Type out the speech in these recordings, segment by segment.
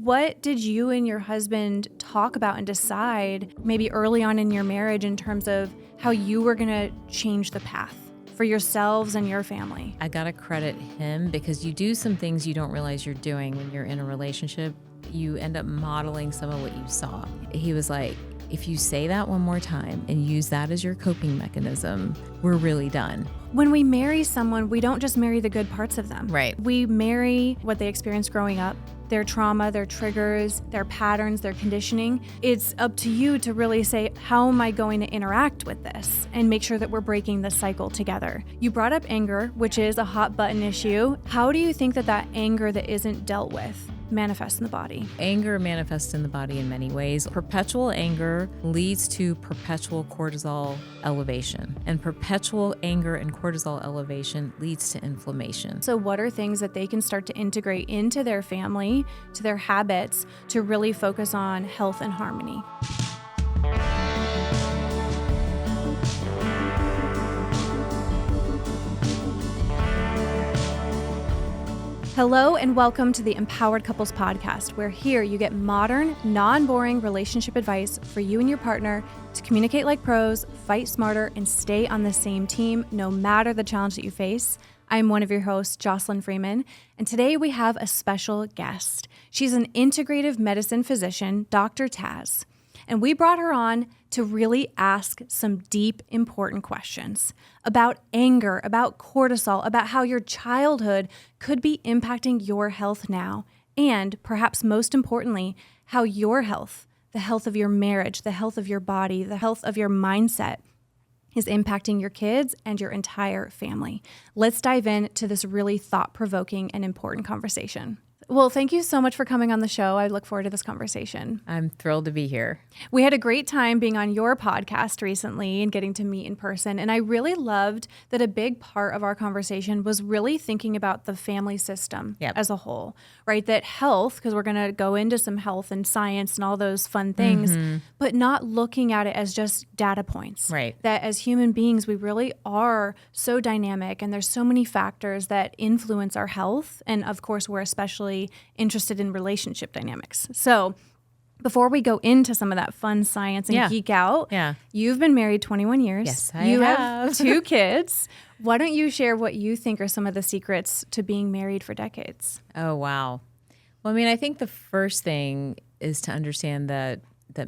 What did you and your husband talk about and decide maybe early on in your marriage in terms of how you were going to change the path for yourselves and your family? I got to credit him because you do some things you don't realize you're doing when you're in a relationship. You end up modeling some of what you saw. He was like, if you say that one more time and use that as your coping mechanism, we're really done. When we marry someone, we don't just marry the good parts of them. Right. We marry what they experienced growing up, their trauma, their triggers, their patterns, their conditioning. It's up to you to really say, how am I going to interact with this and make sure that we're breaking the cycle together? You brought up anger, which is a hot button issue. How do you think that anger that isn't dealt with manifests in the body? Anger manifests in the body in many ways. Perpetual anger leads to perpetual cortisol elevation, and perpetual anger and cortisol elevation leads to inflammation. So what are things that they can start to integrate into their family, to their habits, to really focus on health and harmony? Hello and welcome to the Empowered Couples Podcast, where here you get modern, non-boring relationship advice for you and your partner to communicate like pros, fight smarter, and stay on the same team no matter the challenge that you face. I'm one of your hosts, Jocelyn Freeman, and today we have a special guest. She's an integrative medicine physician, Dr. Taz, and we brought her on to really ask some deep, important questions about anger, about cortisol, about how your childhood could be impacting your health now, and perhaps most importantly, how your health, the health of your marriage, the health of your body, the health of your mindset is impacting your kids and your entire family. Let's dive into this really thought-provoking and important conversation. Well, thank you so much for coming on the show. I look forward to this conversation. I'm thrilled to be here. We had a great time being on your podcast recently and getting to meet in person. And I really loved that a big part of our conversation was really thinking about the family system as a whole, right? That health, because we're going to go into some health and science and all those fun things, but not looking at it as just data points. Right. That as human beings, we really are so dynamic and there's so many factors that influence our health. And of course, we're especially interested in relationship dynamics. So before we go into some of that fun science and geek out, you've been married 21 years. Yes, I You have 2 kids. Why don't you share what you think are some of the secrets to being married for decades? Oh, wow. Well, I mean, I think the first thing is to understand that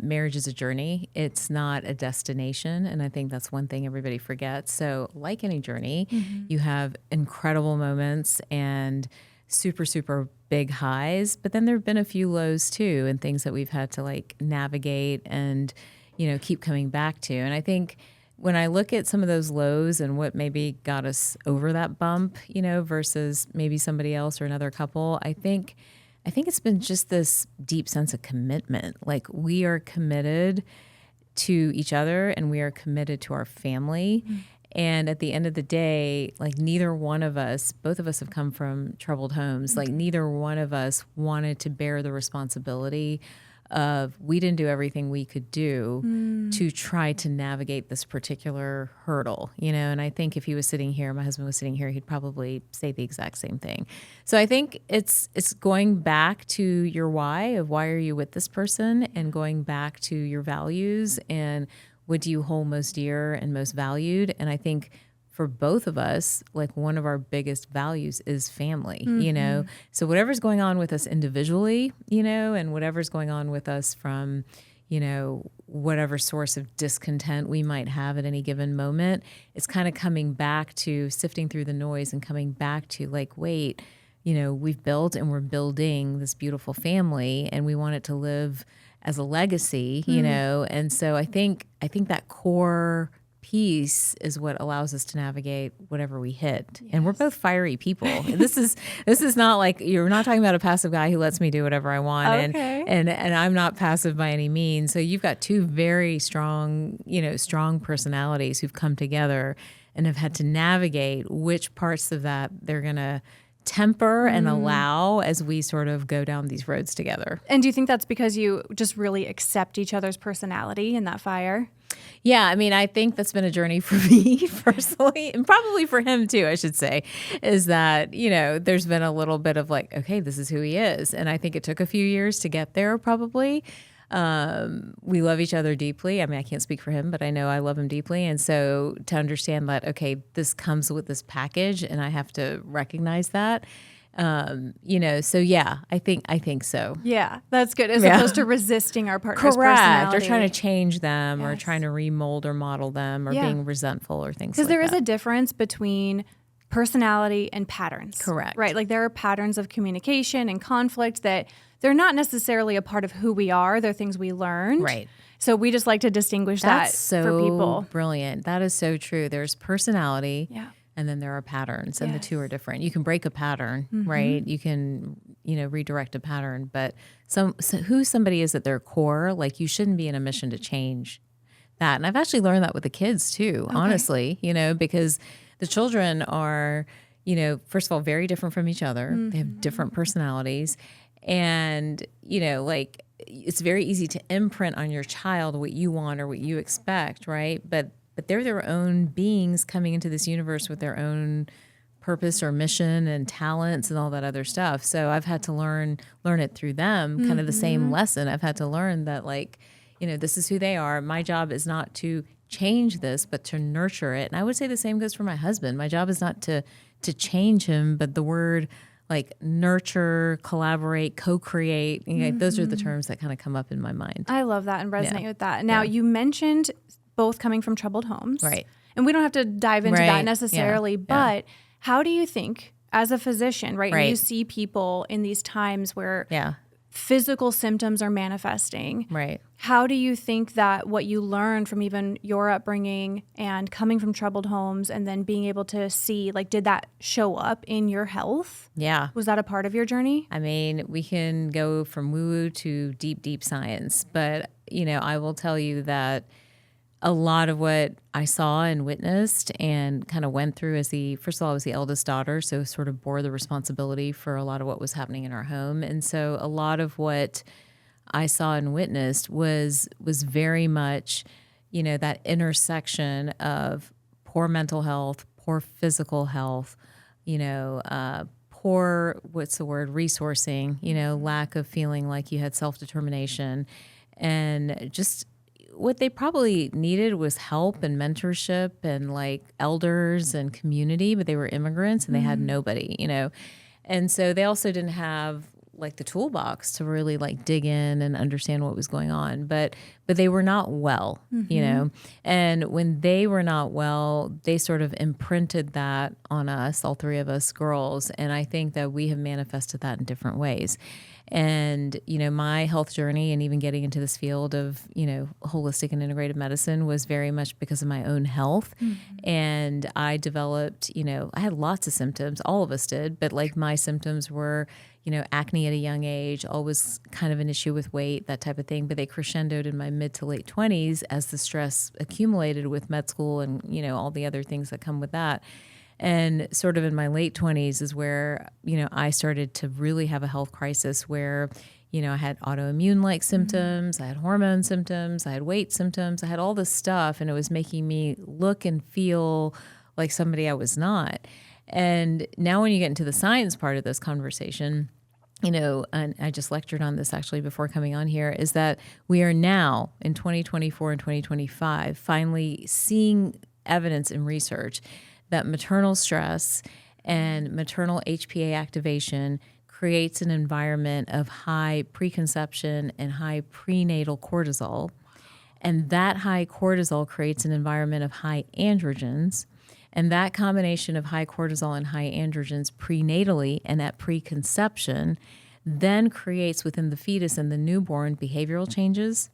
marriage is a journey. It's not a destination. And I think that's one thing everybody forgets. So like any journey, you have incredible moments and super, super big highs, but then there have been a few lows too, and things that we've had to like navigate and, keep coming back to. And I think when I look at some of those lows and what maybe got us over that bump, versus maybe somebody else or another couple, I think it's been just this deep sense of commitment. Like we are committed to each other and we are committed to our family. And at the end of the day, like neither one of us, both of us have come from troubled homes. Like neither one of us wanted to bear the responsibility of, we didn't do everything we could do to try to navigate this particular hurdle, And I think if he was sitting here, my husband was sitting here, he'd probably say the exact same thing. So I think it's going back to your why of why are you with this person, and going back to your values and what do you hold most dear and most valued? And I think for both of us, like one of our biggest values is family, So whatever's going on with us individually, and whatever's going on with us from, whatever source of discontent we might have at any given moment, it's kind of coming back to sifting through the noise and coming back to like, wait, we've built and we're building this beautiful family and we want it to live as a legacy, and so I think that core piece is what allows us to navigate whatever we hit. Yes. And we're both fiery people. This is not like, you're not talking about a passive guy who lets me do whatever I want. Okay. And I'm not passive by any means. So you've got 2 very strong, strong personalities who've come together and have had to navigate which parts of that they're going to temper and allow as we sort of go down these roads together. And do you think that's because you just really accept each other's personality in that fire? Yeah, I mean, I think that's been a journey for me personally, and probably for him too, I should say, is that, there's been a little bit of like, okay, this is who he is. And I think it took a few years to get there probably. We love each other deeply. I mean, I can't speak for him, but I know I love him deeply. And so to understand that, okay, this comes with this package and I have to recognize that, so yeah, I think so. Yeah, that's good. As opposed to resisting our partner's Correct. personality. Or trying to change them or trying to remold or model them or being resentful or things like that. Because there is a difference between personality and patterns. Correct. Right? Like there are patterns of communication and conflict that they're not necessarily a part of who we are. They're things we learned. Right. So we just like to distinguish that for people. That's so brilliant. That is so true. There's personality. Yeah. And then there are patterns, and the two are different. You can break a pattern, right? You can, redirect a pattern, but who somebody is at their core, like you shouldn't be in a mission to change that. And I've actually learned that with the kids too, honestly, because the children are, first of all, very different from each other. They have different personalities. And, it's very easy to imprint on your child what you want or what you expect, right? But they're their own beings coming into this universe with their own purpose or mission and talents and all that other stuff. So I've had to learn it through them, kind of the same lesson. I've had to learn that this is who they are. My job is not to change this, but to nurture it. And I would say the same goes for my husband. My job is not to change him, but the word like nurture, collaborate, co-create, those are the terms that kind of come up in my mind. I love that and resonate with that. Now you mentioned both coming from troubled homes. Right. And we don't have to dive into that necessarily, but how do you think as a physician, right? And you see people in these times where physical symptoms are manifesting. Right. How do you think that what you learned from even your upbringing and coming from troubled homes and then being able to see, like, did that show up in your health? Yeah. Was that a part of your journey? I mean, we can go from woo-woo to deep, deep science, but, I will tell you that a lot of what I saw and witnessed and kind of went through first of all, I was the eldest daughter, so sort of bore the responsibility for a lot of what was happening in our home. And so a lot of what I saw and witnessed was very much, that intersection of poor mental health, poor physical health, poor, resourcing, lack of feeling like you had self-determination, and just what they probably needed was help and mentorship and like elders and community, but they were immigrants and they had nobody, And so they also didn't have like the toolbox to really like dig in and understand what was going on, but they were not well, and when they were not well, they sort of imprinted that on us, all three of us girls. And I think that we have manifested that in different ways. And, my health journey and even getting into this field of, holistic and integrative medicine was very much because of my own health. And I developed, I had lots of symptoms. All of us did. But like my symptoms were, acne at a young age, always kind of an issue with weight, that type of thing. But they crescendoed in my mid to late 20s as the stress accumulated with med school and, all the other things that come with that. And sort of in my late 20s is where, I started to really have a health crisis where, I had autoimmune-like symptoms, I had hormone symptoms, I had weight symptoms, I had all this stuff, and it was making me look and feel like somebody I was not. And now when you get into the science part of this conversation, and I just lectured on this actually before coming on here, is that we are now in 2024 and 2025 finally seeing evidence in research that maternal stress and maternal HPA activation creates an environment of high preconception and high prenatal cortisol. And that high cortisol creates an environment of high androgens. And that combination of high cortisol and high androgens prenatally and at preconception then creates within the fetus and the newborn behavioral changes,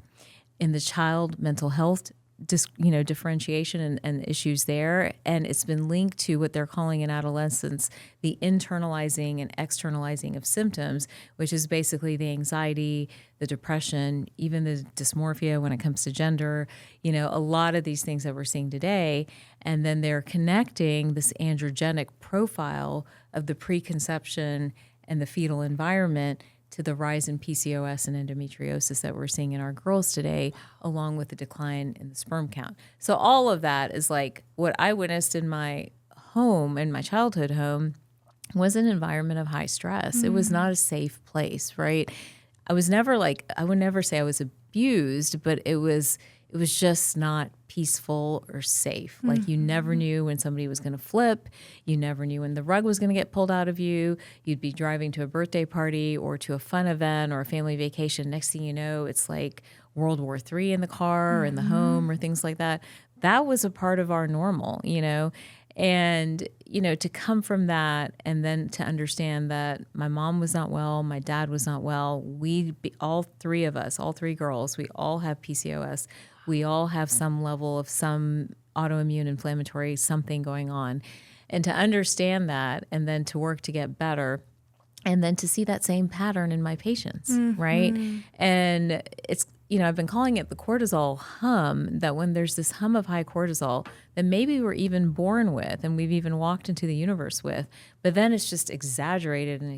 in the child mental health differentiation and issues there. And it's been linked to what they're calling in adolescence the internalizing and externalizing of symptoms, which is basically the anxiety, the depression, even the dysmorphia when it comes to gender, a lot of these things that we're seeing today. And then they're connecting this androgenic profile of the preconception and the fetal environment to the rise in PCOS and endometriosis that we're seeing in our girls today, along with the decline in the sperm count. So all of that is like what I witnessed in my home, in my childhood home, was an environment of high stress. It was not a safe place, right? I would never say I was abused, but it was just not peaceful or safe. Like you never knew when somebody was going to flip. You never knew when the rug was going to get pulled out of you. You'd be driving to a birthday party or to a fun event or a family vacation. Next thing you know, it's like World War III in the car or in the home or things like that. That was a part of our normal, And, to come from that and then to understand that my mom was not well, my dad was not well, all three of us, all three girls, we all have PCOS. We all have some level of some autoimmune inflammatory something going on. And to understand that and then to work to get better and then to see that same pattern in my patients, right? And it's, I've been calling it the cortisol hum, that when there's this hum of high cortisol that maybe we're even born with and we've even walked into the universe with, but then it's just exaggerated. And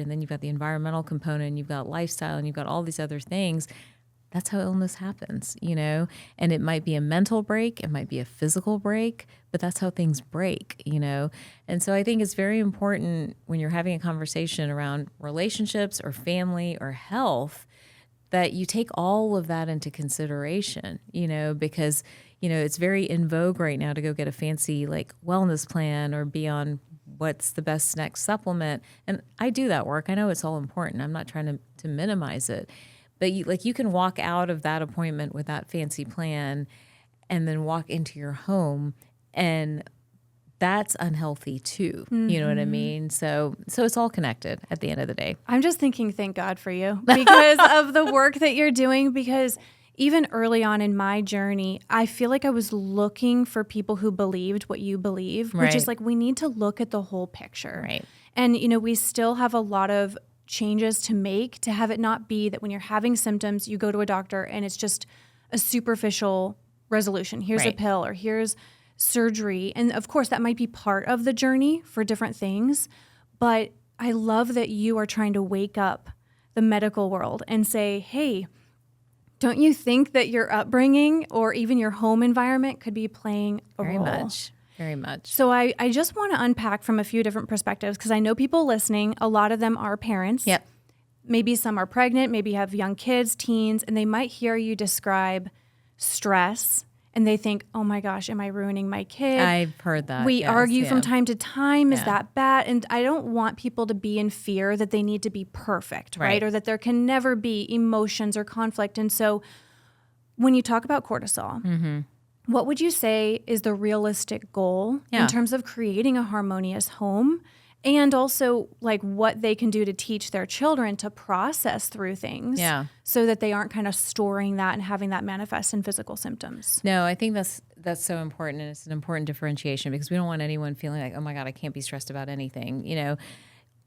then you've got the environmental component, you've got lifestyle, and you've got all these other things. That's how illness happens, and it might be a mental break, it might be a physical break, but that's how things break, And so I think it's very important when you're having a conversation around relationships or family or health that you take all of that into consideration, because, it's very in vogue right now to go get a fancy like wellness plan or be on what's the best next supplement. And I do that work. I know it's all important. I'm not trying to minimize it. But you can walk out of that appointment with that fancy plan and then walk into your home, and that's unhealthy too. You know what I mean? So it's all connected at the end of the day. I'm just thinking, thank God for you because of the work that you're doing, because even early on in my journey, I feel like I was looking for people who believed what you believe, which is like we need to look at the whole picture. Right. And, we still have a lot of changes to make to have it not be that when you're having symptoms, you go to a doctor and it's just a superficial resolution. Here's a pill or here's surgery. And of course, that might be part of the journey for different things. But I love that you are trying to wake up the medical world and say, hey, don't you think that your upbringing or even your home environment could be playing a role? Very much. So I just want to unpack from a few different perspectives because I know people listening, a lot of them are parents. Yep. Maybe some are pregnant, maybe have young kids, teens, and they might hear you describe stress and they think, oh my gosh, am I ruining my kid? I've heard that. We argue from time to time. Is that bad? And I don't want people to be in fear that they need to be perfect, right? Or that there can never be emotions or conflict. And so when you talk about cortisol, what would you say is the realistic goal in terms of creating a harmonious home, and also like what they can do to teach their children to process through things so that they aren't kind of storing that and having that manifest in physical symptoms? No, I think that's so important, and it's an important differentiation because we don't want anyone feeling like, oh my God, I can't be stressed about anything.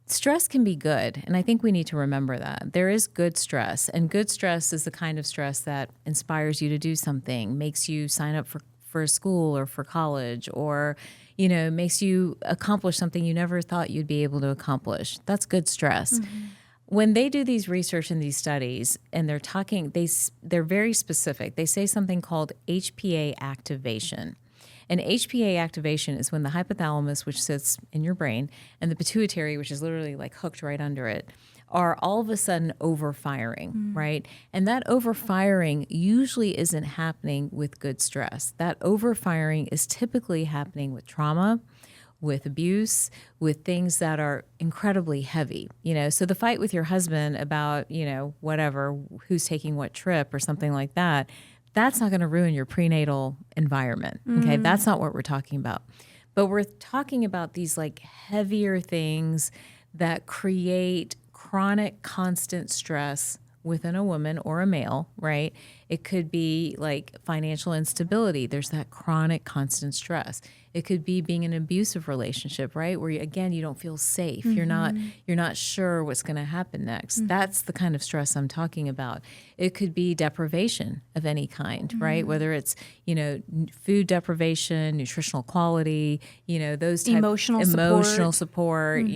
Stress can be good, and I think we need to remember that. There is good stress, and good stress is the kind of stress that inspires you to do something, makes you sign up for school or for college, or makes you accomplish something you never thought you'd be able to accomplish. That's good stress. When they do these research and these studies, and they're talking, they're very specific. They say something called HPA activation. And HPA activation is when the hypothalamus, which sits in your brain, and the pituitary, which is literally like hooked right under it, are all of a sudden overfiring, right? And that overfiring usually isn't happening with good stress. That overfiring is typically happening with trauma, with abuse, with things that are incredibly heavy. So the fight with your husband about, whatever, who's taking what trip or something like that, that's not going to ruin your prenatal environment. Okay. That's not what we're talking about. But we're talking about these like heavier things that create chronic, constant stress within a woman or a male, right? It could be like financial instability. There's that chronic constant stress. It could be being in an abusive relationship, right? Where again, you don't feel safe. You're not sure what's going to happen next. That's the kind of stress I'm talking about. It could be deprivation of any kind, right? Whether it's, food deprivation, nutritional quality, those type Emotional support,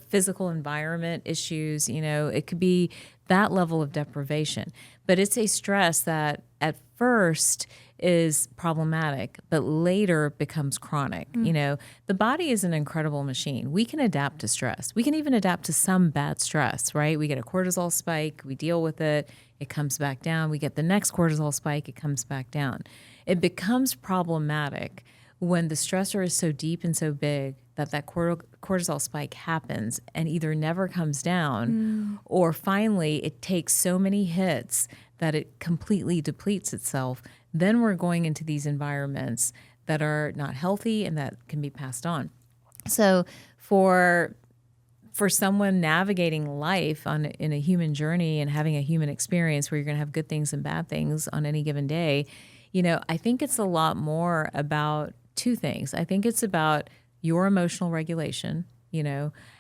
physical environment issues, it could be that level of deprivation. But it's a stress that at first is problematic, but later becomes chronic. The body is an incredible machine. We can adapt to stress. We can even adapt to some bad stress, right? We get a cortisol spike, we deal with it, it comes back down. We get the next cortisol spike, it comes back down. It becomes problematic when the stressor is so deep and so big that cortisol spike happens and either never comes down or finally it takes so many hits that it completely depletes itself. Then we're going into these environments that are not healthy and that can be passed on. So for someone navigating life in a human journey and having a human experience where you're going to have good things and bad things on any given day, I think it's a lot more about two things. I think it's about your emotional regulation.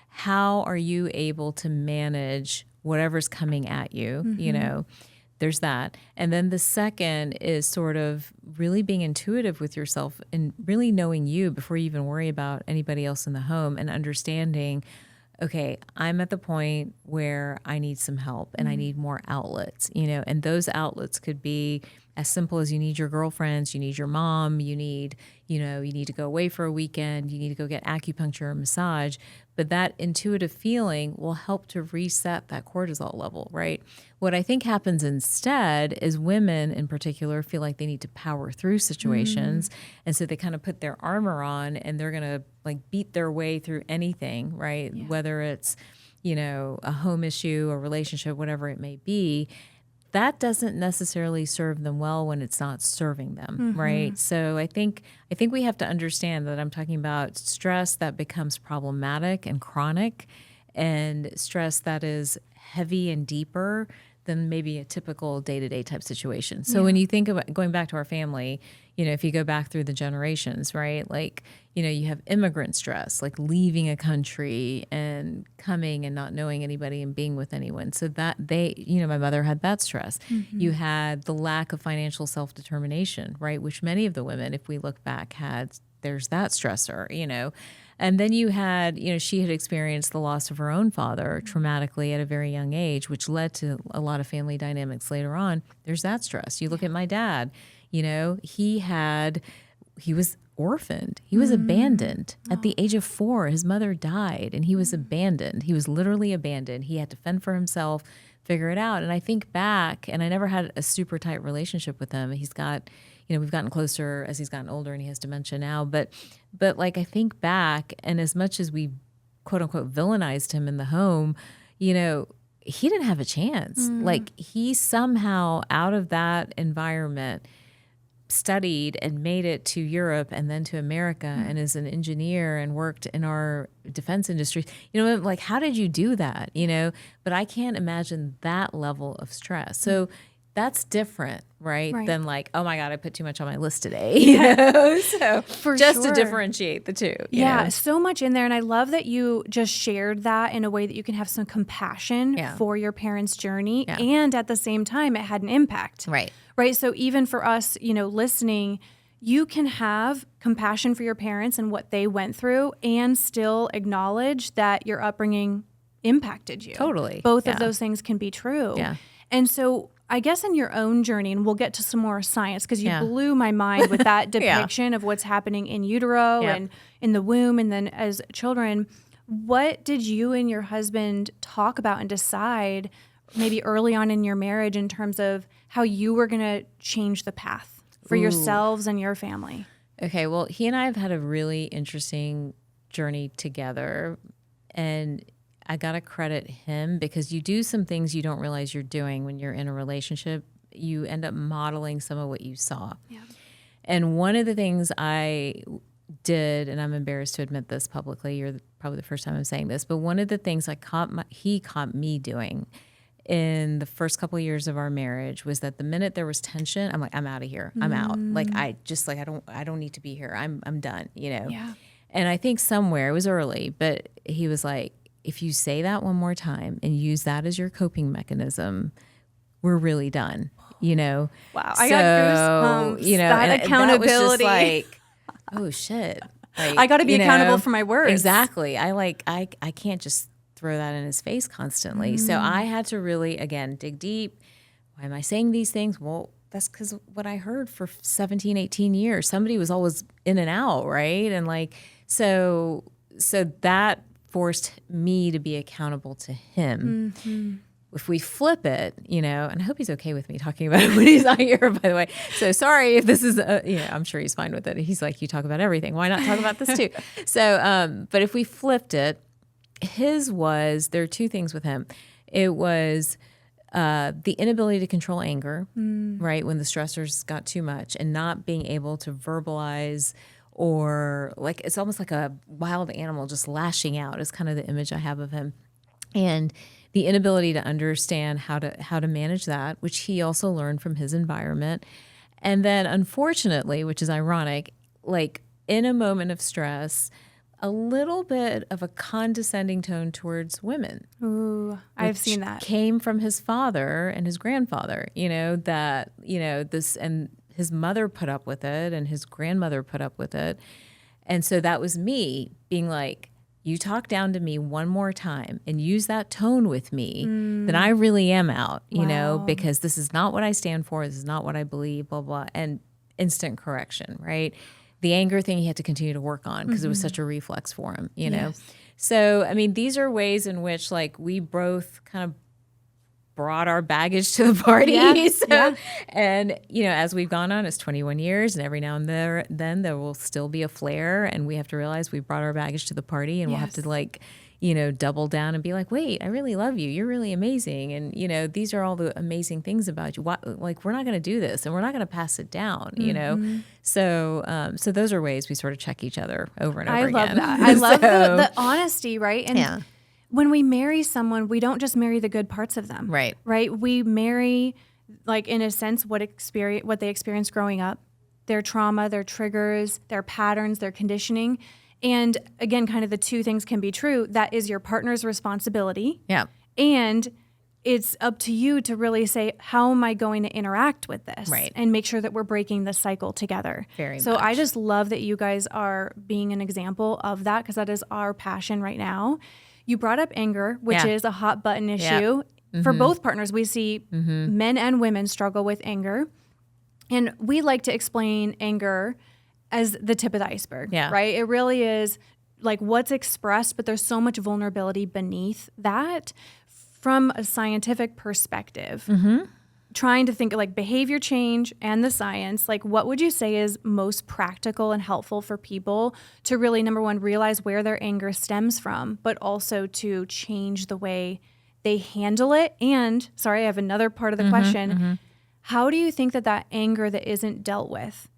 How are you able to manage whatever's coming at you? There's that. And then the second is sort of really being intuitive with yourself and really knowing you before you even worry about anybody else in the home and understanding, okay, I'm at the point where I need some help and I need more outlets, and those outlets could be as simple as you need your girlfriends, you need your mom, you need to go away for a weekend, you need to go get acupuncture or massage. But that intuitive feeling will help to reset that cortisol level, right? What I think happens instead is women in particular feel like they need to power through situations. And so they kind of put their armor on and they're going to like beat their way through anything, right? Yeah. Whether it's, a home issue, a relationship, whatever it may be. That doesn't necessarily serve them well when it's not serving them, right? So I think we have to understand that I'm talking about stress that becomes problematic and chronic, and stress that is heavy and deeper than maybe a typical day-to-day type situation. So when you think about going back to our family, if you go back through the generations, right? Like, you have immigrant stress, like leaving a country and coming and not knowing anybody and being with anyone. So that my mother had that stress. You had the lack of financial self-determination, right? Which many of the women, if we look back, there's that stressor, And then you had, she had experienced the loss of her own father traumatically at a very young age, which led to a lot of family dynamics later on. There's that stress. You look at my dad, he was orphaned. He was abandoned. At the age of 4, his mother died and he was abandoned. He was literally abandoned. He had to fend for himself, figure it out. And I think back, and I never had a super tight relationship with him. He's got, we've gotten closer as he's gotten older and he has dementia now. But like I think back, and as much as we quote unquote villainized him in the home, he didn't have a chance. Like he somehow out of that environment studied and made it to Europe and then to America and is an engineer and worked in our defense industry. Like how did you do that? But I can't imagine that level of stress. So that's different, right? Than like, oh my God, I put too much on my list today. So for just sure. to differentiate the two. Yeah, so much in there. And I love that you just shared that in a way that you can have some compassion for your parents' journey. Yeah. And at the same time, it had an impact. Right. So even for us, listening, you can have compassion for your parents and what they went through and still acknowledge that your upbringing impacted you. Totally. Both of those things can be true. Yeah. And so I guess in your own journey, and we'll get to some more science because you blew my mind with that depiction of what's happening in utero and in the womb and then as children. What did you and your husband talk about and decide maybe early on in your marriage in terms of how you were going to change the path for yourselves and your family? Okay, well, he and I have had a really interesting journey together, and I got to credit him because you do some things you don't realize you're doing when you're in a relationship. You end up modeling some of what you saw. Yeah. And one of the things I did, and I'm embarrassed to admit this publicly, you're probably the first time I'm saying this, but one of the things he caught me doing in the first couple of years of our marriage was that the minute there was tension, I'm like, I'm out of here. I'm out. Like, I don't need to be here. I'm done, Yeah. And I think somewhere, it was early, but he was like, if you say that one more time and use that as your coping mechanism, we're really done, Wow. So, I got goosebumps. That and accountability. that was just like, oh shit. Like, I got to be accountable for my words. Exactly. I can't just throw that in his face constantly. So I had to really, again, dig deep. Why am I saying these things? Well, that's because what I heard for 17, 18 years. Somebody was always in and out, right? And like, so that forced me to be accountable to him. Mm-hmm. If we flip it, and I hope he's okay with me talking about it when he's not here, by the way. So sorry if this is, I'm sure he's fine with it. He's like, you talk about everything. Why not talk about this too? So, but if we flipped it, there are two things with him. It was the inability to control anger, right? When the stressors got too much and not being able to verbalize, or like, it's almost like a wild animal just lashing out is kind of the image I have of him. And the inability to understand how to manage that, which he also learned from his environment. And then unfortunately, which is ironic, like in a moment of stress, a little bit of a condescending tone towards women. Ooh, I've seen that. Came from his father and his grandfather, this, and his mother put up with it and his grandmother put up with it. And so that was me being like, you talk down to me one more time and use that tone with me, then I really am out, because this is not what I stand for. This is not what I believe, blah, blah, and instant correction, right? The anger thing he had to continue to work on because it was such a reflex for him, know? So, I mean, these are ways in which like we both kind of brought our baggage to the party. And, as we've gone on, it's 21 years and every now and then there will still be a flare and we have to realize we brought our baggage to the party and we'll have to like, double down and be like, wait, I really love you. You're really amazing. And, these are all the amazing things about you. Like, we're not going to do this and we're not going to pass it down, So, so those are ways we sort of check each other over and over again. I love that. I love the honesty, right? And when we marry someone, we don't just marry the good parts of them. Right. Right? We marry, like, in a sense, what they experienced growing up, their trauma, their triggers, their patterns, their conditioning. And again, kind of the two things can be true. That is your partner's responsibility. Yeah. And it's up to you to really say, how am I going to interact with this? Right. And make sure that we're breaking the cycle together. So I just love that you guys are being an example of that, because that is our passion right now. You brought up anger, which is a hot button issue. For both partners. We see men and women struggle with anger. And we like to explain anger as the tip of the iceberg, right? It really is like what's expressed, but there's so much vulnerability beneath that from a scientific perspective. Trying to think of like behavior change and the science, like what would you say is most practical and helpful for people to really, number one, realize where their anger stems from, but also to change the way they handle it? And sorry, I have another part of the question. How do you think that anger that isn't dealt with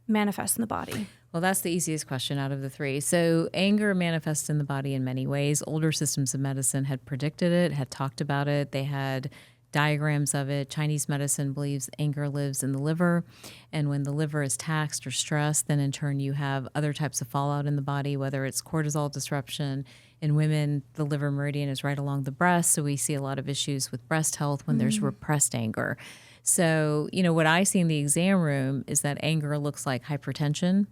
manifests in the body? Well, that's the easiest question out of the three. So anger manifests in the body in many ways. Older systems of medicine had predicted it, had talked about it. They had diagrams of it. Chinese medicine believes anger lives in the liver. And when the liver is taxed or stressed, then in turn you have other types of fallout in the body, whether it's cortisol disruption. In women, the liver meridian is right along the breast. So we see a lot of issues with breast health when there's repressed anger. So, what I see in the exam room is that anger looks like hypertension.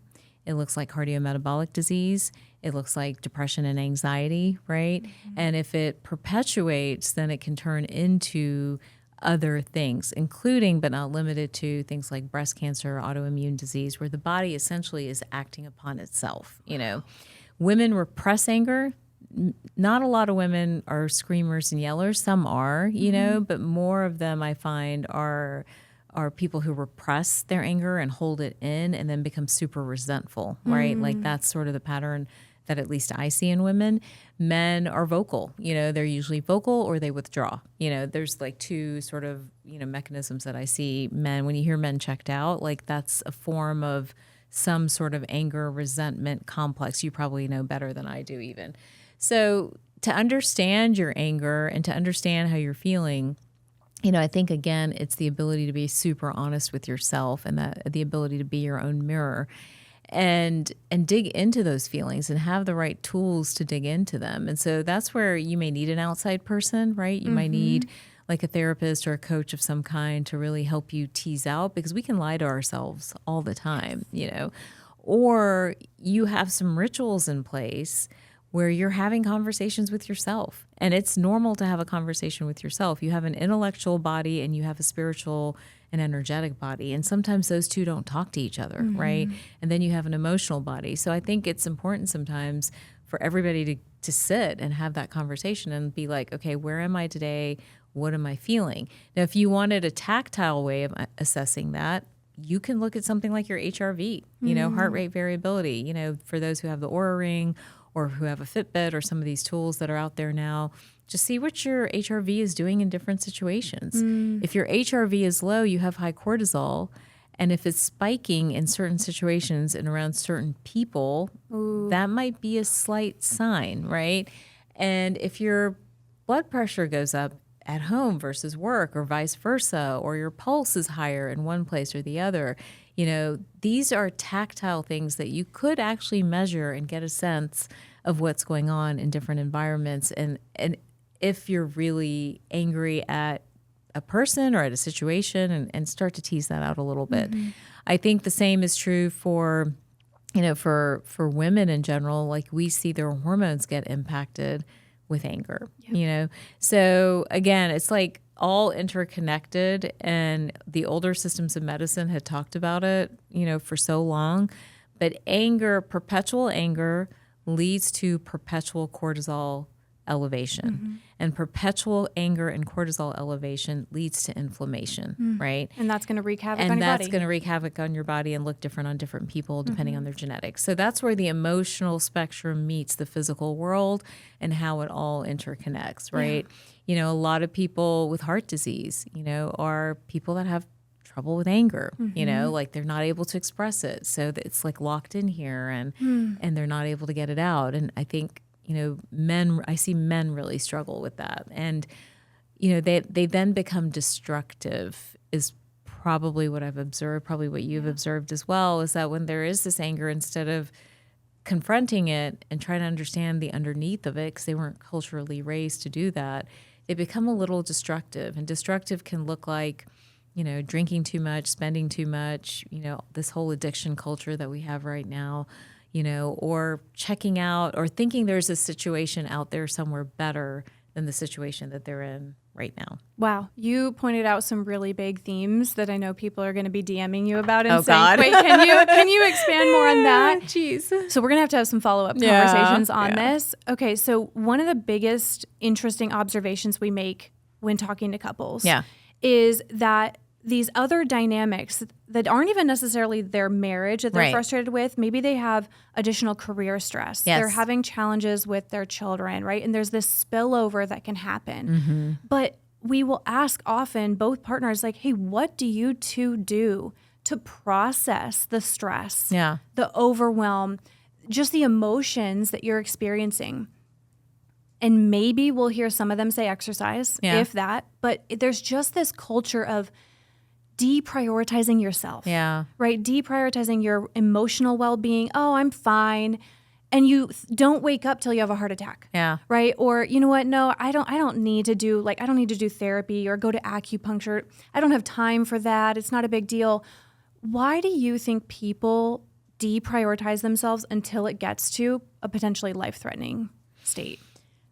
It looks like cardiometabolic disease. It looks like depression and anxiety, right? And if it perpetuates, then it can turn into other things, including but not limited to things like breast cancer, autoimmune disease, where the body essentially is acting upon itself. Women repress anger. Not a lot of women are screamers and yellers. Some are, but more of them I find are people who repress their anger and hold it in and then become super resentful, right? Like that's sort of the pattern that at least I see in women. Men are vocal, they're usually vocal or they withdraw. There's like two sort of, mechanisms that I see men. When you hear men checked out, like that's a form of some sort of anger, resentment complex. You probably know better than I do even. So to understand your anger and to understand how you're feeling, I think, again, it's the ability to be super honest with yourself and the ability to be your own mirror and dig into those feelings and have the right tools to dig into them. And so that's where you may need an outside person, right? You might need like a therapist or a coach of some kind to really help you tease out, because we can lie to ourselves all the time, or you have some rituals in place where you're having conversations with yourself. And it's normal to have a conversation with yourself. You have an intellectual body and you have a spiritual and energetic body. And sometimes those two don't talk to each other, right? And then you have an emotional body. So I think it's important sometimes for everybody to sit and have that conversation and be like, okay, where am I today? What am I feeling? Now, if you wanted a tactile way of assessing that, you can look at something like your HRV, heart rate variability, for those who have the Oura Ring or who have a Fitbit or some of these tools that are out there now, just see what your HRV is doing in different situations. If your HRV is low, you have high cortisol. And if it's spiking in certain situations and around certain people, that might be a slight sign, right? And if your blood pressure goes up at home versus work or vice versa, or your pulse is higher in one place or the other, these are tactile things that you could actually measure and get a sense of what's going on in different environments. And if you're really angry at a person or at a situation, and start to tease that out a little bit. I think the same is true for women in general. Like, we see their hormones get impacted with anger, So again, it's like all interconnected, and the older systems of medicine had talked about it, for so long. But perpetual anger leads to perpetual cortisol elevation. And perpetual anger and cortisol elevation leads to inflammation, right? And that's going to wreak havoc on your body. And that's going to wreak havoc on your body and look different on different people depending on their genetics. So that's where the emotional spectrum meets the physical world and how it all interconnects, right? A lot of people with heart disease, are people that have trouble with anger, like they're not able to express it. So that it's like locked in here and they're not able to get it out. And I think, I see men really struggle with that. And, they then become destructive is probably what I've observed, probably what you've observed as well, is that when there is this anger, instead of confronting it and trying to understand the underneath of it, because they weren't culturally raised to do that, they become a little destructive. And destructive can look like, drinking too much, spending too much, this whole addiction culture that we have right now, or checking out or thinking there's a situation out there somewhere better than the situation that they're in right now. Wow. You pointed out some really big themes that I know people are going to be DMing you about and saying, God. wait, can you expand more on that? Jeez. So we're going to have some follow-up conversations on this. Okay. So one of the biggest interesting observations we make when talking to couples is that these other dynamics that aren't even necessarily their marriage that they're frustrated with, maybe they have additional career stress. Yes. They're having challenges with their children, right? And there's this spillover that can happen. But we will ask often both partners, like, hey, what do you two do to process the stress, the overwhelm, just the emotions that you're experiencing? And maybe we'll hear some of them say exercise, if that. But there's just this culture of deprioritizing yourself, right? Deprioritizing your emotional well-being. Oh, I'm fine. And you don't wake up till you have a heart attack, right? Or, you know what? No, I don't need to do therapy or go to acupuncture. I don't have time for that. It's not a big deal. Why do you think people deprioritize themselves until it gets to a potentially life-threatening state?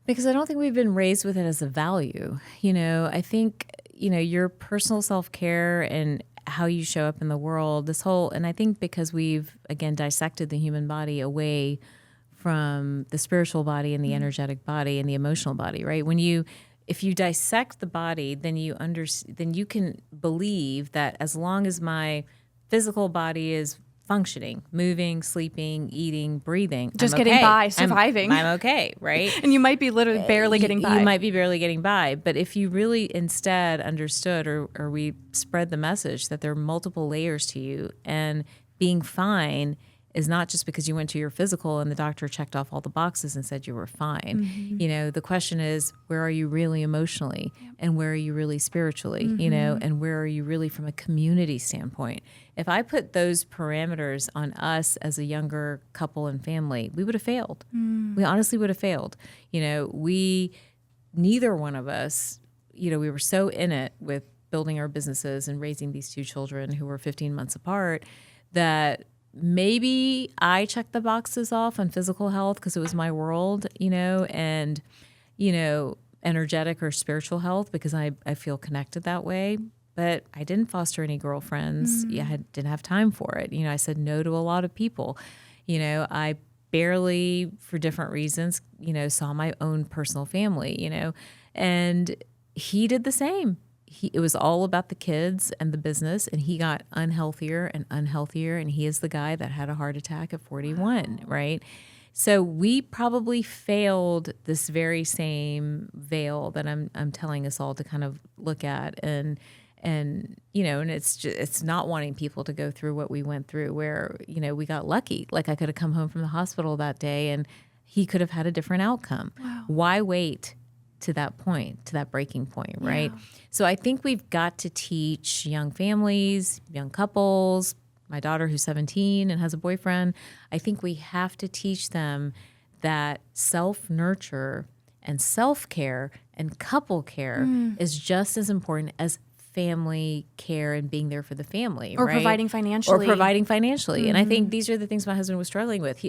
Because I don't think we've been raised with it as a value. I think, your personal self-care and how you show up in the world, and I think because we've, again, dissected the human body away from the spiritual body and the energetic body and the emotional body, right? If you dissect the body, then you can believe that as long as my physical body is functioning, moving, sleeping, eating, breathing, just I'm getting okay. by, surviving. I'm okay, right? And you might be literally barely getting by. You might be barely getting by. But if you really instead understood or we spread the message that there are multiple layers to you, and being fine is not just because you went to your physical and the doctor checked off all the boxes and said you were fine. Mm-hmm. The question is, where are you really emotionally, and where are you really spiritually, and where are you really from a community standpoint? If I put those parameters on us as a younger couple and family, we would have failed. We honestly would have failed. Neither one of us, we were so in it with building our businesses and raising these two children who were 15 months apart that maybe I checked the boxes off on physical health because it was my world, and, energetic or spiritual health because I feel connected that way. But I didn't foster any girlfriends. I didn't have time for it. I said no to a lot of people. I barely, for different reasons, saw my own personal family, and he did the same. It was all about the kids and the business, and he got unhealthier and unhealthier, and he is the guy that had a heart attack at 41, right? So we probably failed this very same veil that I'm telling us all to kind of look at, and it's not wanting people to go through what we went through, where we got lucky. Like I could have come home from the hospital that day, and he could have had a different outcome. Wow. Why wait to that point, to that breaking point, right? Yeah. So I think we've got to teach young families, young couples, my daughter who's 17 and has a boyfriend, I think we have to teach them that self-nurture and self-care and couple care is just as important as family care and being there for the family, or right? providing financially. And I think these are the things my husband was struggling with.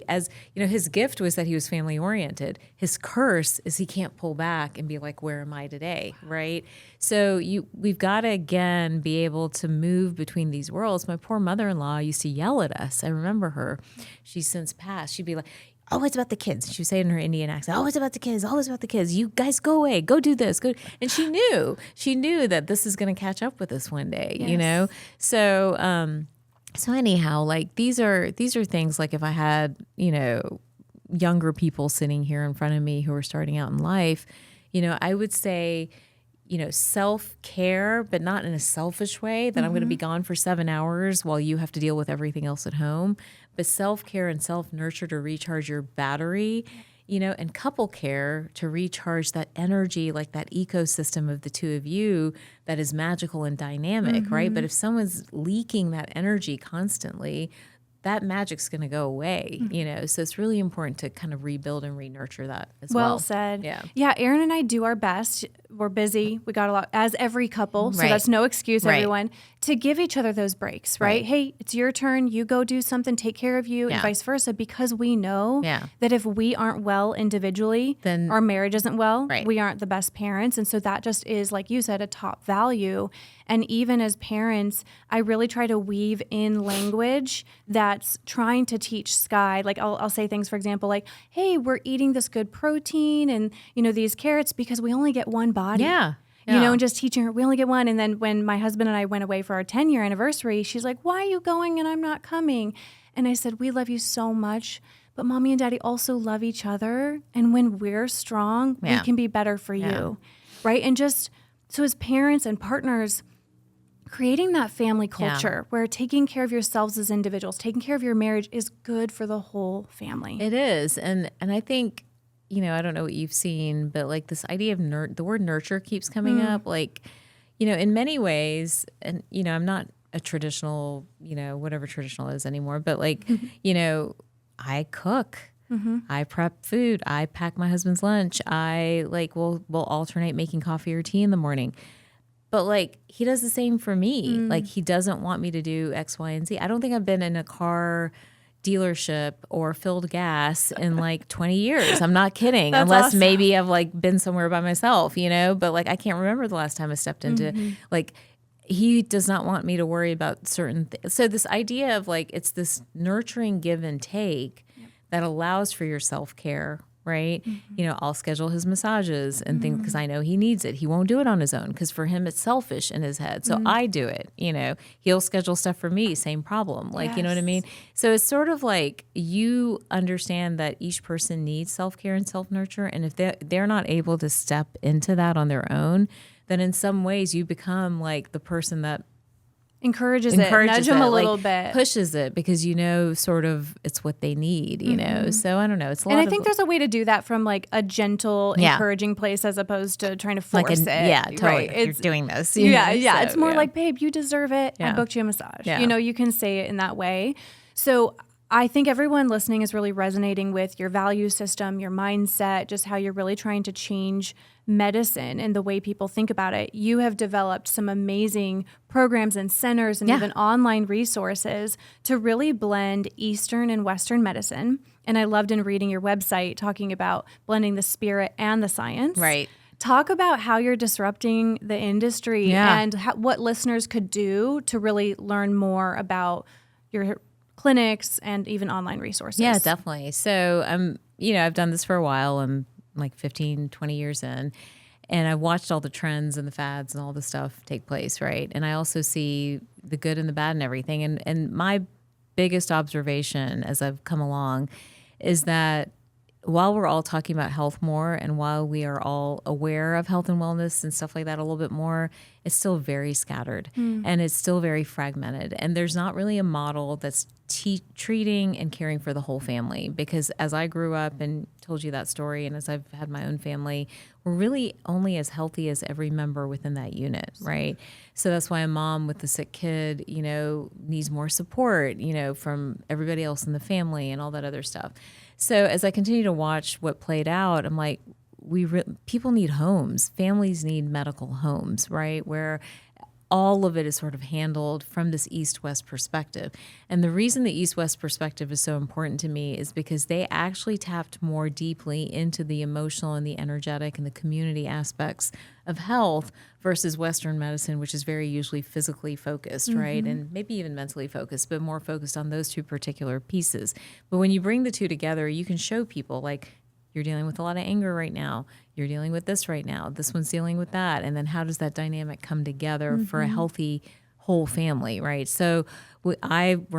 His gift was that he was family oriented. His curse is he can't pull back and be like, where am I today? Right. So we've got to, again, be able to move between these worlds. My poor mother-in-law used to yell at us. I remember her. She's since passed. She'd be like, oh, it's about the kids. She would say it in her Indian accent, oh, it's about the kids, always about the kids. You guys go away, go do this, go. And she knew that this is going to catch up with us one day, Yes. So, so anyhow, like these are things like if I had, younger people sitting here in front of me who are starting out in life, I would say, self-care, but not in a selfish way that I'm going to be gone for 7 hours while you have to deal with everything else at home, but self-care and self-nurture to recharge your battery, and couple care to recharge that energy, like that ecosystem of the two of you that is magical and dynamic, right? But if someone's leaking that energy constantly, that magic's going to go away, So it's really important to kind of rebuild and re-nurture that as well. Well said. Yeah. Yeah, Erin and I do our best. We're busy. We got a lot, as every couple, so Right. that's no excuse, Right. everyone, to give each other those breaks, right? Right. Hey, it's your turn. You go do something, take care of you, Yeah. and vice versa, because we know Yeah. that if we aren't well individually, Then- our marriage isn't well, Right. we aren't the best parents. And so that just is, like you said, a top value. And even as parents, I really try to weave in language that's trying to teach Sky. Like I'll say things, for example, like, hey, we're eating this good protein and, these carrots because we only get one body. Yeah. And just teaching her, we only get one. And then when my husband and I went away for our 10-year anniversary, she's like, why are you going and I'm not coming? And I said, we love you so much, but mommy and daddy also love each other. And when we're strong, we Yeah. can be better for you. Right. And just so as parents and partners, creating that family culture where taking care of yourselves as individuals, taking care of your marriage is good for the whole family. It is. And I think, I don't know what you've seen, but like this idea of the word nurture keeps coming up. Like, in many ways, and, I'm not a traditional, whatever traditional is anymore, but like, I cook. I prep food. I pack my husband's lunch. I we'll alternate making coffee or tea in the morning. But like he does the same for me. Like he doesn't want me to do X, Y, and Z. I don't think I've been in a car dealership or filled gas in like 20 years. I'm not kidding. That's Unless awesome. maybe I've like been somewhere by myself, but like I can't remember the last time I stepped into like he does not want me to worry about certain things. So this idea of like it's this nurturing give and take that allows for your self-care, right? I'll schedule his massages and things because I know he needs it. He won't do it on his own because for him it's selfish in his head. So I do it, He'll schedule stuff for me, same problem. Like, you know what I mean? So it's sort of like you understand that each person needs self-care and self-nurture. And if they're not able to step into that on their own, then in some ways you become like the person that encourages it, nudge them a little bit. Pushes it because, sort of it's what they need, know? So I don't know. It's a lot and I think there's a way to do that from like a gentle, encouraging place as opposed to trying to force it. Yeah, totally. Right? You're doing this. Yeah. So, it's more like, babe, you deserve it. I booked you a massage. Yeah. You can say it in that way. So I think everyone listening is really resonating with your value system, your mindset, just how you're really trying to change medicine and the way people think about it. You have developed some amazing programs and centers and even online resources to really blend Eastern and Western medicine. And I loved in reading your website talking about blending the spirit and the science. Right. Talk about how you're disrupting the industry and what listeners could do to really learn more about your clinics and even online resources. Yeah, definitely. So, I've done this for a while. I'm like 15, 20 years in, and I've watched all the trends and the fads and all the stuff take place, right? And I also see the good and the bad and everything. And my biggest observation as I've come along is that while we're all talking about health more and while we are all aware of health and wellness and stuff like that a little bit more, it's still very scattered and it's still very fragmented. And there's not really a model that's treating and caring for the whole family, because as I grew up and told you that story, and as I've had my own family, we're really only as healthy as every member within that unit, right? So that's why a mom with a sick kid, needs more support, from everybody else in the family and all that other stuff. So as I continue to watch what played out, I'm like, people need homes. Families need medical homes, right? Where all of it is sort of handled from this East-West perspective. And the reason the East-West perspective is so important to me is because they actually tapped more deeply into the emotional and the energetic and the community aspects of health versus Western medicine, which is very usually physically focused, right? And maybe even mentally focused, but more focused on those two particular pieces. But when you bring the two together, you can show people like, you're dealing with a lot of anger right now. You're dealing with this right now. This one's dealing with that. And then how does that dynamic come together for a healthy whole family, right? So we're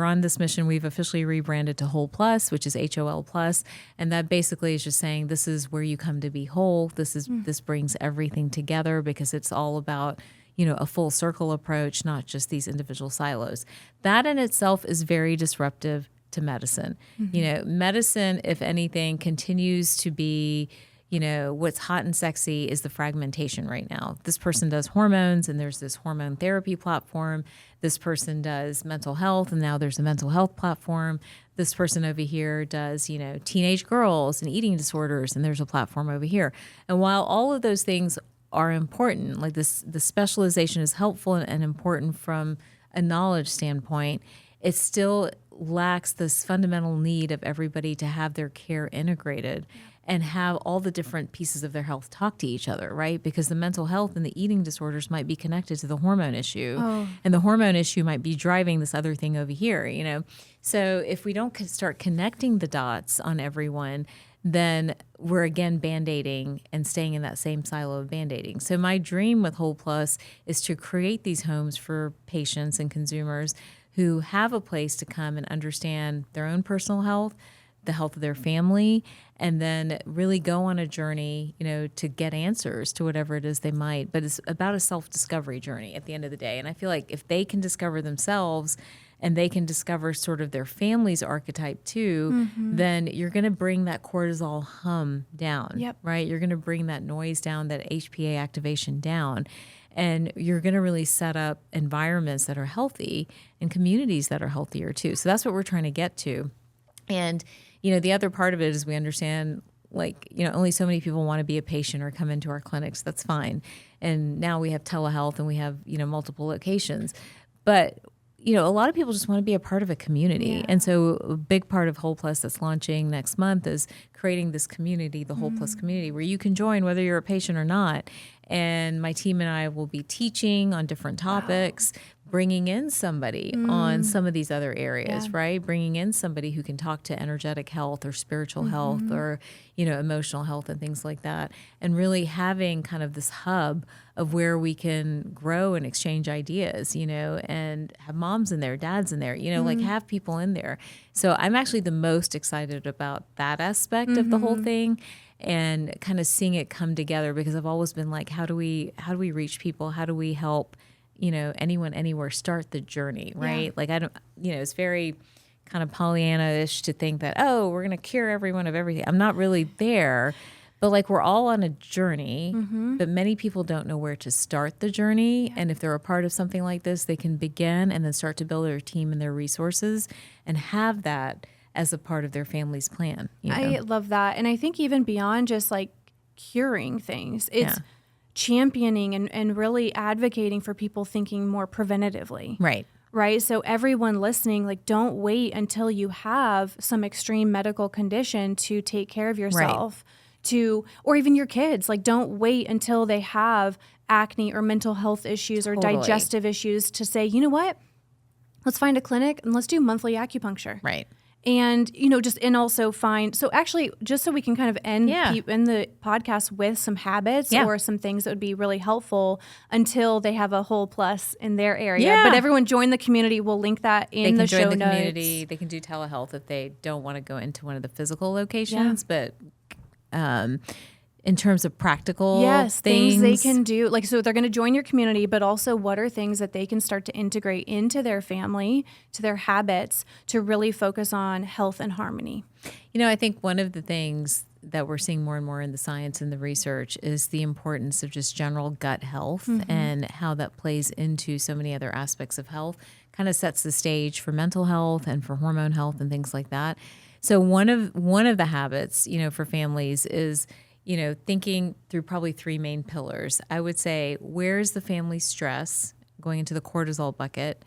on this mission. We've officially rebranded to Whole Plus, which is HOL Plus. And that basically is just saying this is where you come to be whole. This brings everything together because it's all about, a full circle approach, not just these individual silos. That in itself is very disruptive to medicine. Medicine, if anything, continues to be, what's hot and sexy is the fragmentation right now. This person does hormones and there's this hormone therapy platform. This person does mental health and now there's a mental health platform. This person over here does, teenage girls and eating disorders and there's a platform over here. And while all of those things are important, like the specialization is helpful and important from a knowledge standpoint, it still lacks this fundamental need of everybody to have their care integrated and have all the different pieces of their health talk to each other, right? Because the mental health and the eating disorders might be connected to the hormone issue, and the hormone issue might be driving this other thing over here, So if we don't start connecting the dots on everyone, then we're again Band-Aiding and staying in that same silo of Band-Aiding. So my dream with Whole Plus is to create these homes for patients and consumers who have a place to come and understand their own personal health, the health of their family, and then really go on a journey, to get answers to whatever it is they might. But it's about a self-discovery journey at the end of the day. And I feel like if they can discover themselves and they can discover sort of their family's archetype too, then you're going to bring that cortisol hum down, right? You're going to bring that noise down, that HPA activation down. And you're going to really set up environments that are healthy and communities that are healthier too. So that's what we're trying to get to. And, the other part of it is we understand, only so many people want to be a patient or come into our clinics. That's fine. And now we have telehealth and we have, multiple locations. But a lot of people just want to be a part of a community. Yeah. And so a big part of Whole Plus that's launching next month is creating this community, the Whole Plus community, where you can join whether you're a patient or not. And my team and I will be teaching on different topics, bringing in somebody on some of these other areas, right? Bringing in somebody who can talk to energetic health or spiritual health or, emotional health and things like that. And really having kind of this hub of where we can grow and exchange ideas, and have moms in there, dads in there, have people in there. So I'm actually the most excited about that aspect of the whole thing. And kind of seeing it come together, because I've always been like, how do we reach people? How do we help, anyone anywhere start the journey, right? Yeah. Like I don't, it's very kind of Pollyanna-ish to think that, oh, we're going to cure everyone of everything. I'm not really there, but like we're all on a journey, but many people don't know where to start the journey. Yeah. And if they're a part of something like this, they can begin and then start to build their team and their resources and have that as a part of their family's plan. I love that. And I think even beyond just like curing things, it's championing and really advocating for people thinking more preventatively. Right. So everyone listening, like, don't wait until you have some extreme medical condition to take care of yourself, or even your kids. Like, don't wait until they have acne or mental health issues or digestive issues to say, you know what, let's find a clinic and let's do monthly acupuncture. Right. And, also find, so actually, just so we can kind of end the podcast with some habits or some things that would be really helpful until they have a whole plus in their area. Yeah. But everyone join the community. We'll link that in the show notes. They can join the community. They can do telehealth if they don't want to go into one of the physical locations, but in terms of practical things they can do. Like, so they're going to join your community, but also what are things that they can start to integrate into their family, to their habits, to really focus on health and harmony. I think one of the things that we're seeing more and more in the science and the research is the importance of just general gut health and how that plays into so many other aspects of health, kind of sets the stage for mental health and for hormone health and things like that. So one of the habits, for families is thinking through probably three main pillars. I would say, where's the family stress going into the cortisol bucket?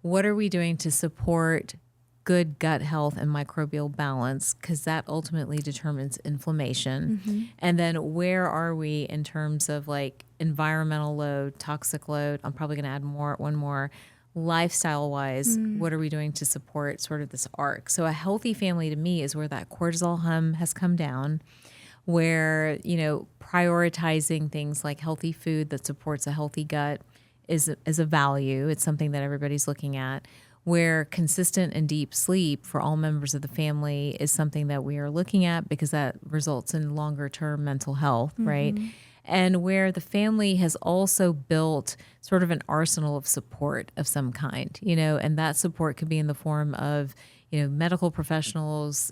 What are we doing to support good gut health and microbial balance? Because that ultimately determines inflammation. And then where are we in terms of like environmental load, toxic load? I'm probably going to add one more. Lifestyle-wise, what are we doing to support sort of this arc? So a healthy family to me is where that cortisol hum has come down, where, prioritizing things like healthy food that supports a healthy gut is a value. It's something that everybody's looking at, where consistent and deep sleep for all members of the family is something that we are looking at because that results in longer term mental health, right? And where the family has also built sort of an arsenal of support of some kind, and that support could be in the form of medical professionals,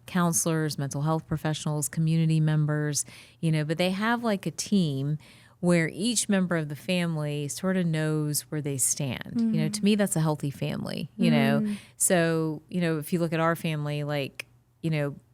counselors, mental health professionals, community members, but they have like a team where each member of the family sort of knows where they stand. To me, that's a healthy family, So, if you look at our family, like,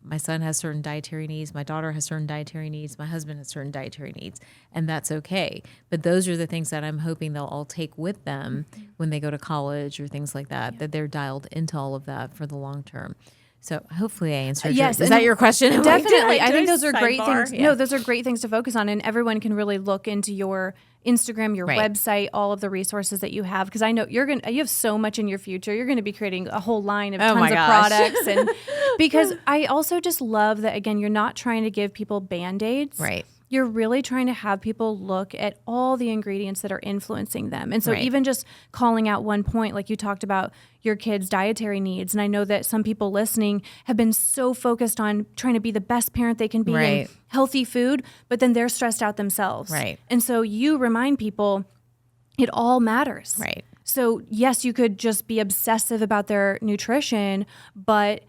my son has certain dietary needs, my daughter has certain dietary needs, my husband has certain dietary needs, and that's okay. But those are the things that I'm hoping they'll all take with them when they go to college or things like that, that they're dialed into all of that for the long term. So hopefully I answered yes, is that your question? Definitely. I think those are great things. Yeah. No, those are great things to focus on, and everyone can really look into your Instagram, your website, all of the resources that you have, because I know you have so much in your future. You're going to be creating a whole line of tons of products, and because I also just love that, again, you're not trying to give people Band-Aids. Right. You're really trying to have people look at all the ingredients that are influencing them. And so even just calling out one point, like you talked about your kids' dietary needs. And I know that some people listening have been so focused on trying to be the best parent they can be in healthy food, but then they're stressed out themselves. Right. And so you remind people it all matters. Right. So yes, you could just be obsessive about their nutrition, but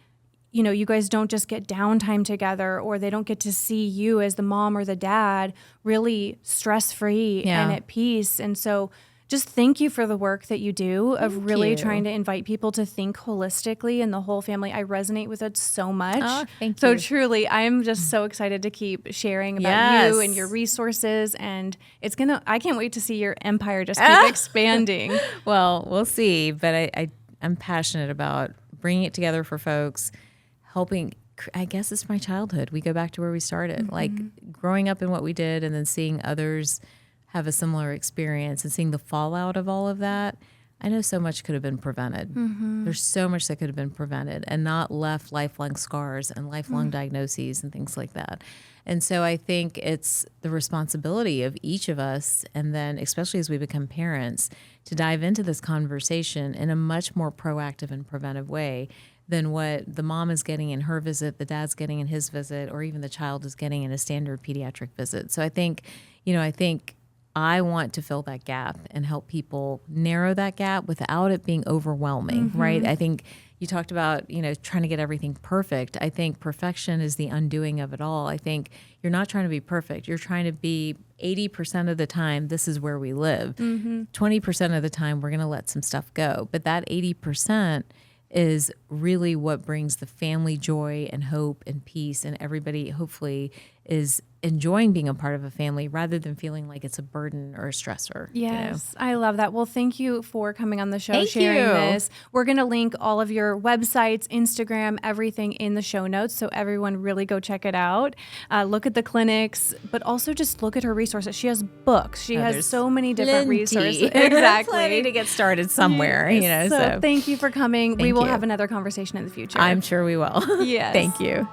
you guys don't just get downtime together, or they don't get to see you as the mom or the dad really stress-free and at peace. And so just thank you for the work that you do of really trying to invite people to think holistically in the whole family. I resonate with it so much. Oh, thank you. So truly, I'm just so excited to keep sharing about you and your resources. And I can't wait to see your empire just keep expanding. Well, we'll see. But I'm passionate about bringing it together for folks, helping. I guess it's my childhood. We go back to where we started, like growing up in what we did and then seeing others have a similar experience and seeing the fallout of all of that. I know so much could have been prevented. There's so much that could have been prevented and not left lifelong scars and lifelong diagnoses and things like that. And so I think it's the responsibility of each of us, and then especially as we become parents, to dive into this conversation in a much more proactive and preventive way than what the mom is getting in her visit, the dad's getting in his visit, or even the child is getting in a standard pediatric visit. So I think I want to fill that gap and help people narrow that gap without it being overwhelming, right? I think you talked about, trying to get everything perfect. I think perfection is the undoing of it all. I think you're not trying to be perfect. You're trying to be 80% of the time, this is where we live. 20% of the time, we're going to let some stuff go. But that 80% is really what brings the family joy and hope and peace, and everybody hopefully is enjoying being a part of a family rather than feeling like it's a burden or a stressor. Yes, I love that. Well, thank you for coming on the show, Thank sharing you. this. We're going to link all of your websites, Instagram, everything in the show notes. So everyone really go check it out. Look at the clinics, but also just look at her resources. She has books. She has so many different resources. Exactly. Plenty to get started somewhere, So thank you for coming. We will have another conversation in the future. I'm sure we will. Yes. Thank you.